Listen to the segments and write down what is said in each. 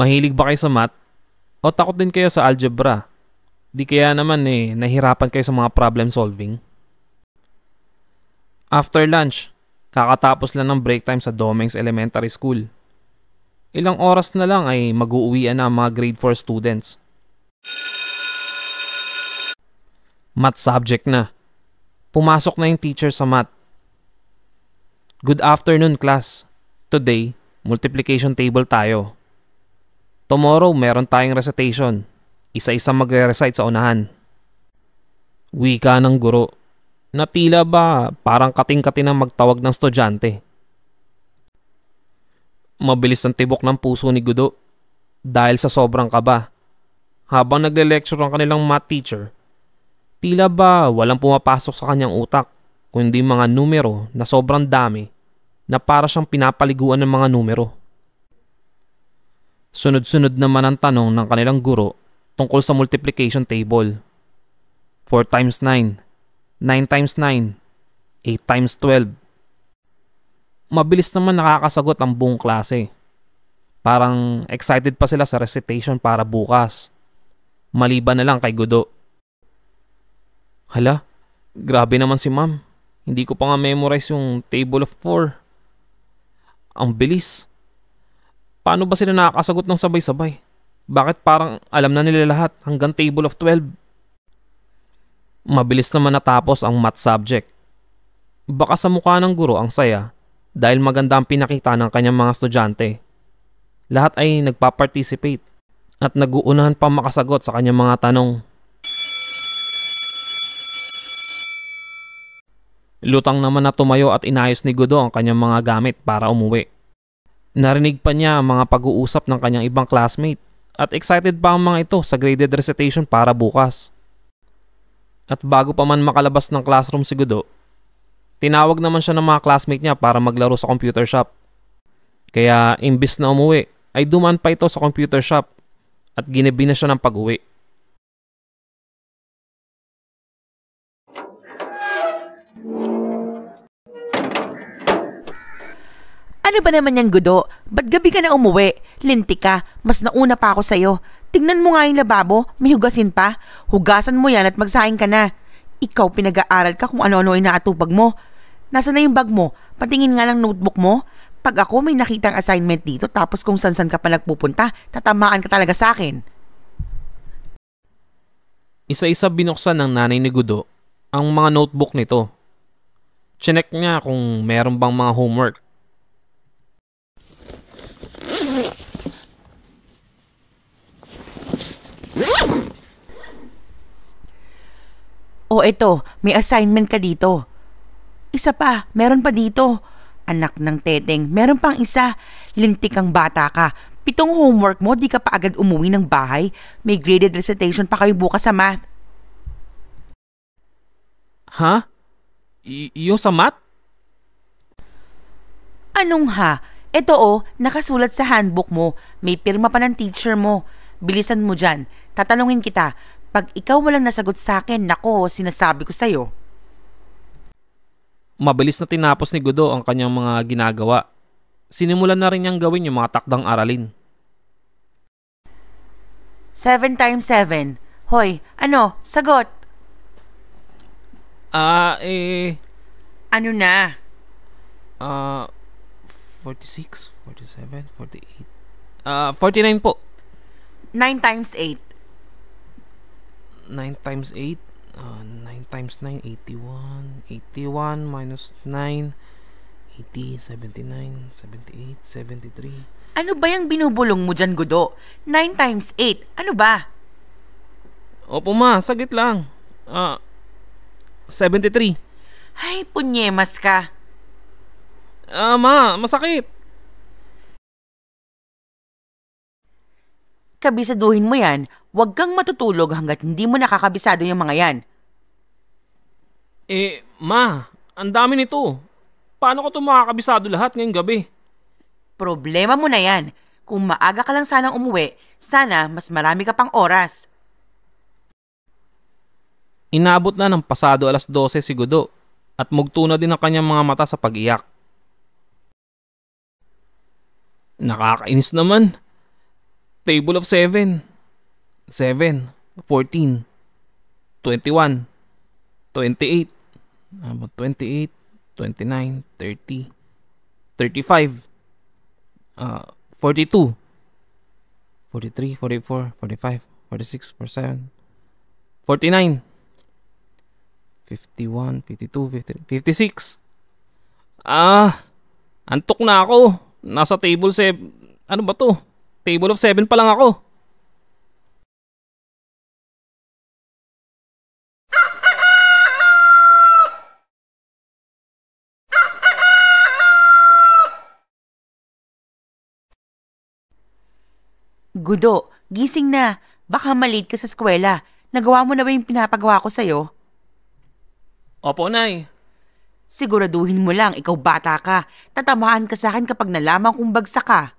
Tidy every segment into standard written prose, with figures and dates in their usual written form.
Mahilig ba kayo sa math? O takot din kayo sa algebra? Di kaya naman nahirapan kayo sa mga problem solving? After lunch, kakatapos lang ng break time sa Domengs Elementary School. Ilang oras na lang ay mag-uuwian na ang mga grade 4 students. Math subject na. Pumasok na yung teacher sa math. Good afternoon, class. Today, multiplication table tayo. Tomorrow, meron tayong recitation. Isa-isa magre-recite sa unahan. Wika ng guro. Na tila ba parang kating-kati ng magtawag ng estudyante. Mabilis ang tibok ng puso ni Gudo dahil sa sobrang kaba. Habang nagle-lecture ang kanilang math teacher, tila ba walang pumapasok sa kanyang utak kundi mga numero na sobrang dami na para siyang pinapaliguan ng mga numero. Sunod-sunod naman ang tanong ng kanilang guro tungkol sa multiplication table. 4 times 9, 9 times 9, 8 times 12. Mabilis naman nakakasagot ang buong klase. Parang excited pa sila sa recitation para bukas. Maliban na lang kay Gudo. Hala, grabe naman si ma'am. Hindi ko pa nga memorize yung table of 4. Ang bilis. Paano ba sila nakakasagot ng sabay-sabay? Bakit parang alam na nila lahat hanggang table of 12? Mabilis naman natapos ang math subject. Baka sa mukha ng guro ang saya dahil maganda ang pinakita ng kanyang mga estudyante. Lahat ay nagpa-participate at nag-uunahan pa makasagot sa kanyang mga tanong. Lutang naman na tumayo at inayos ni Gudo ang kanyang mga gamit para umuwi. Narinig pa niya ang mga pag-uusap ng kanyang ibang classmate at excited pa ang mga ito sa graded recitation para bukas. At bago pa man makalabas ng classroom si Gudo, tinawag naman siya ng mga classmate niya para maglaro sa computer shop. Kaya imbis na umuwi, ay dumaan pa ito sa computer shop at ginibi na siya ng pag-uwi. Ano ba naman yan, Gudo? Ba't gabi ka na umuwi? Linti ka. Mas nauna pa ako sa'yo. Tingnan mo nga yung lababo. May hugasin pa. Hugasan mo yan at magsaing ka na. Ikaw pinag-aaral ka kung ano-ano inaatupag mo. Nasaan na yung bag mo? Patingin nga ng notebook mo. Pag ako may nakitang assignment dito tapos kung san-san ka pa nagpupunta, tatamaan ka talaga sa akin. Isa-isa binuksan ng nanay ni Gudo ang mga notebook nito. Chinek niya kung meron bang mga homework. O eto, may assignment ka dito. Isa pa, meron pa dito. Anak ng teteng, meron pang isa. Lintik kang bata ka. 7 homework mo, di ka pa agad umuwi ng bahay. May graded recitation pa kayo bukas sa math. Ha? Yung sa math? Anong ha? Eto nakasulat sa handbook mo. May pirma pa ng teacher mo. Bilisan mo dyan. Tatanungin kita. Pag ikaw walang nasagot sa akin, nako, sinasabi ko sa'yo. Mabilis na tinapos ni Gudo ang kanyang mga ginagawa. Sinimulan na rin niyang gawin yung mga takdang aralin. 7 times 7. Hoy, ano? Sagot. Ano na? 46, 47, 48. 49 po. 9 times 8. 9 times 8. 9 times 9, 81. 81 minus 9, 80, 79, 78, 73. Ano ba yung binubulong mo dyan, Gudo? 9 times 8. Ano ba? Opo ma, saglit lang. 73. Ay, punyemas ka. Ma, masakit. Kabisaduhin mo yan. Huwag kang matutulog hanggat hindi mo nakakabisado yung mga yan. Ma, ang dami nito. Paano ko ito makakabisado lahat ngayong gabi? Problema mo na yan. Kung maaga ka lang sanang umuwi, sana mas marami ka pang oras. Inabot na ng pasado 12:00 si Gudo at mugto na din ang kanyang mga mata sa pag-iyak. Nakakainis naman. Table of 7. 7, 14, 21, 28, 28, 29, 30, 35, 42, 43, 44, 45, 46, 47, 49, 51, 52, 53, 56. Antok na ako. Nasa table 7. Ano ba to? Table of 7 pa lang ako. Gudo, gising na. Baka malate ka sa eskwela. Nagawa mo na ba yung pinapagawa ko sa'yo? Opo, Nay. Siguraduhin mo lang, ikaw bata ka. Tatamaan ka sa akin kapag nalaman kong bagsak ka.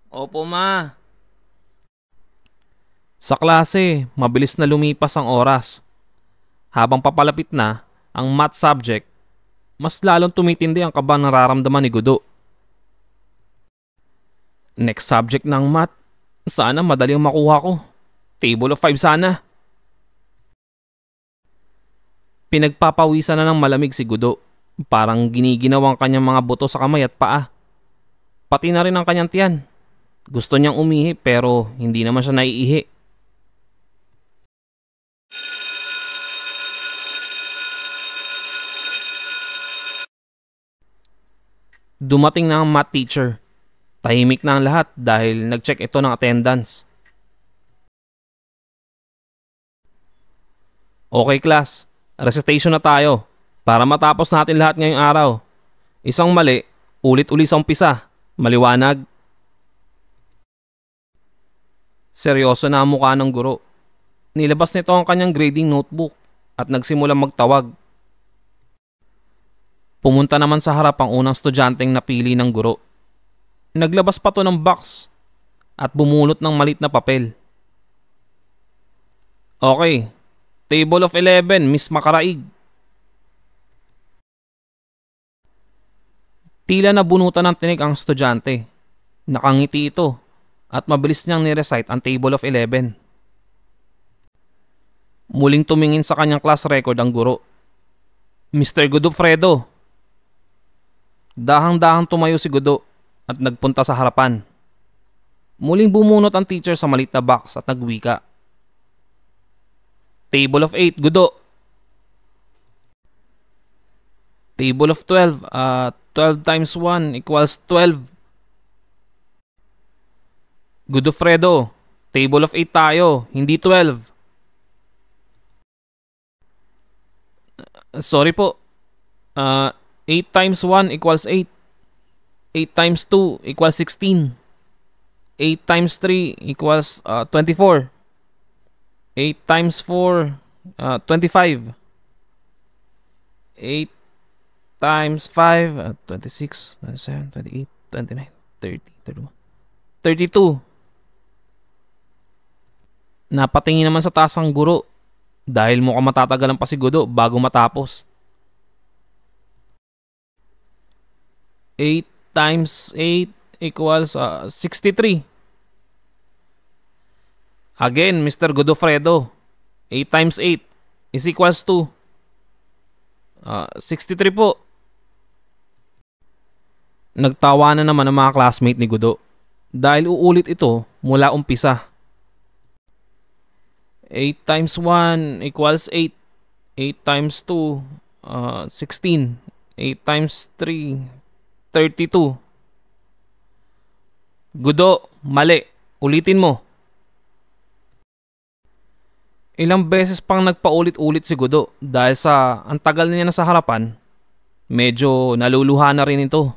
Opo, Ma. Sa klase, mabilis na lumipas ang oras. Habang papalapit na ang math subject, mas lalong tumitindi ang kaba ng nararamdaman ni Gudo. Next subject ng math, sana madali ang makuha ko. Table of 5 sana. Pinagpapawisan na ng malamig si Gudo. Parang giniginaw ang kanyang mga buto sa kamay at paa. Pati na rin ang kanyang tiyan. Gusto niyang umihi pero hindi naman siya naiihi. Dumating na ang math teacher. Tahimik na ang lahat dahil nag-check ito ng attendance. Okay class, recitation na tayo para matapos natin lahat ngayong araw. Isang mali, ulit-uli sa umpisa. Maliwanag. Seryoso na ang mukha ng guro. Nilabas nito ang kanyang grading notebook at nagsimulang magtawag. Pumunta naman sa harap ang unang estudyanteng napili ng guro. Naglabas pa to ng box at bumulot ng malit na papel. Okay, table of 11, Miss Makaraig. Tila nabunutan ng tinig ang estudyante. Nakangiti ito at mabilis niyang ni-recite ang table of 11. Muling tumingin sa kanyang class record ang guro. Mr. Godofredo. Dahang-dahang tumayo si Gudo at nagpunta sa harapan. Muling bumunot ang teacher sa maliit na box at nagwika. Table of 8, Gudo. Table of 12, 12 times 1 equals 12. Godofredo, table of 8 tayo, hindi 12. Sorry po. 8 times 1 equals 8. 8 times 2 equals 16. 8 times 3 equals 24. 8 times 4, 25. 8 times 5, 26, 27, 28, 29, 30, 31, 32. Napatingin naman sa taas ang guro dahil mukhang matatagalan pa si Gudo bago matapos. 8 times 8 equals 63. Again, Mr. Godofredo, 8 times 8 is equals to 63 po. Nagtawa na naman ang mga classmate ni Gudo dahil uulit ito mula umpisa. 8 times 1 equals 8. 8 times 2, 16. 8 times 3, 32. Gudo, mali. Ulitin mo. Ilang beses pang nagpaulit-ulit si Gudo dahil sa ang tagal niya na sa harapan, medyo naluluha na rin ito.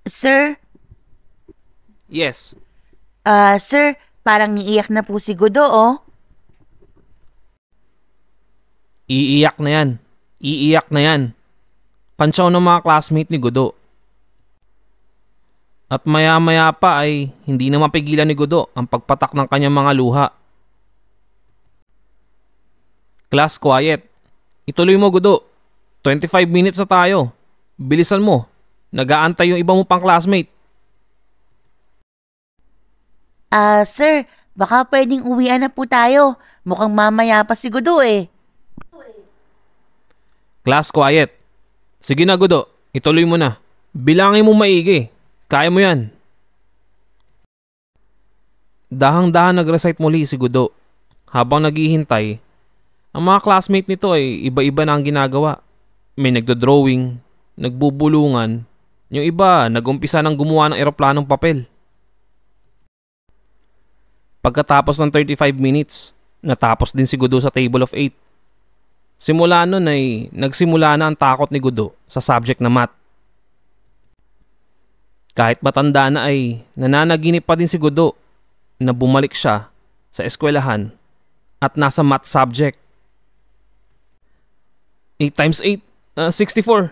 Sir? Yes. Sir, parang iiyak na po si Gudo, oh. Iiyak na yan. Iiyak na yan. Kantsaw ng mga classmate ni Gudo. At maya-maya pa ay hindi na mapigilan ni Gudo ang pagpatak ng kanyang mga luha. Class, quiet. Ituloy mo, Gudo. 25 minutes na tayo. Bilisan mo. Nag-aantay yung iba mo pang classmate. Sir, baka pwedeng uwian na po tayo. Mukhang mamaya pa si Gudo eh. Class, quiet. Sige na, Gudo. Ituloy mo na. Bilangin mo maigi. Kaya mo yan. Dahang-dahan nag-recite muli si Gudo. Habang naghihintay, ang mga classmate nito ay iba-iba na ang ginagawa. May nagdo-drawing, nagbubulungan, yung iba nag-umpisa ng gumawa ng eroplanong papel. Pagkatapos ng 35 minutes, natapos din si Gudo sa table of 8. Simula nun ay nagsimula na ang takot ni Gudo sa subject na math. Kahit matanda na ay nananaginip pa din si Gudo na bumalik siya sa eskwelahan at nasa math subject. 8 times 8, 64.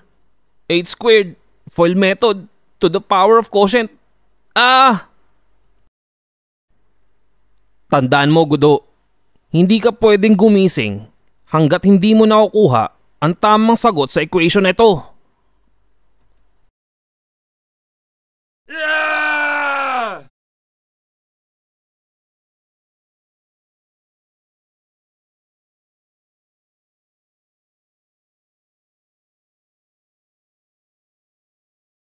8 squared, FOIL method, to the power of quotient. Tandaan mo, Gudo, hindi ka pwedeng gumising hanggat hindi mo nakukuha ang tamang sagot sa equation na ito.